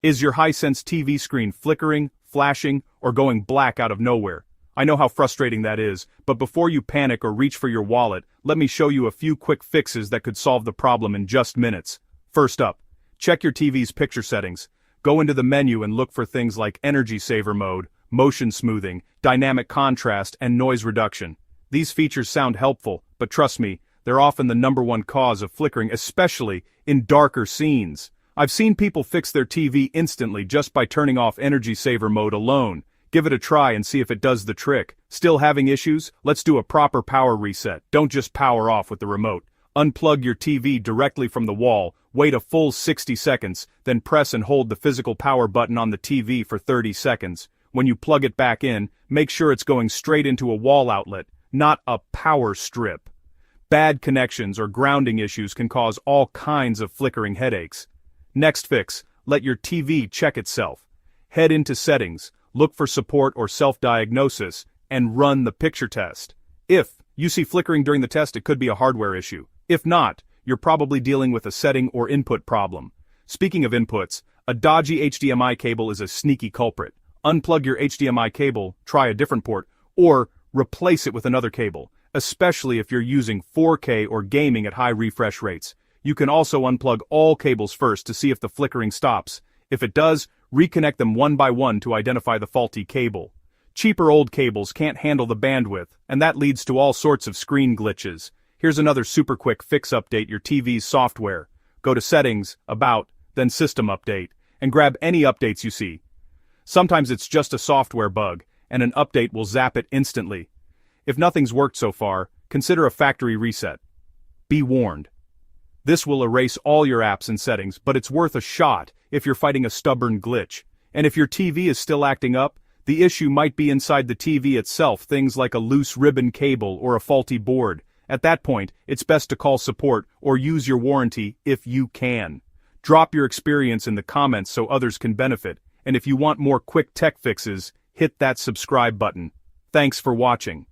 Is your Hisense TV screen flickering, flashing, or going black out of nowhere? I know how frustrating that is, but before you panic or reach for your wallet, let me show you a few quick fixes that could solve the problem in just minutes. First up, check your TV's picture settings. Go into the menu and look for things like energy saver mode, motion smoothing, dynamic contrast, and noise reduction. These features sound helpful, but trust me, they're often the #1 cause of flickering, especially in darker scenes. I've seen people fix their TV instantly just by turning off energy saver mode alone. Give it a try and see if it does the trick. Still having issues? Let's do a proper power reset. Don't just power off with the remote. Unplug your TV directly from the wall, wait a full 60 seconds, then press and hold the physical power button on the TV for 30 seconds. When you plug it back in, make sure it's going straight into a wall outlet, not a power strip. Bad connections or grounding issues can cause all kinds of flickering headaches. Next fix, let your TV check itself. Head into settings, look for support or self-diagnosis, and run the picture test. If you see flickering during the test, it could be a hardware issue. If not, you're probably dealing with a setting or input problem. Speaking of inputs, a dodgy HDMI cable is a sneaky culprit. Unplug your HDMI cable, try a different port, or replace it with another cable, especially if you're using 4K or gaming at high refresh rates. You can also unplug all cables first to see if the flickering stops. If it does, reconnect them one by one to identify the faulty cable. Cheaper old cables can't handle the bandwidth, and that leads to all sorts of screen glitches. Here's another super quick fix: update your TV's software. Go to Settings, About, then System Update, and grab any updates you see. Sometimes it's just a software bug, and an update will zap it instantly. If nothing's worked so far, consider a factory reset. Be warned. This will erase all your apps and settings, but it's worth a shot if you're fighting a stubborn glitch. And if your TV is still acting up, the issue might be inside the TV itself, things like a loose ribbon cable or a faulty board. At that point, it's best to call support or use your warranty if you can. Drop your experience in the comments so others can benefit, and if you want more quick tech fixes, hit that subscribe button. Thanks for watching.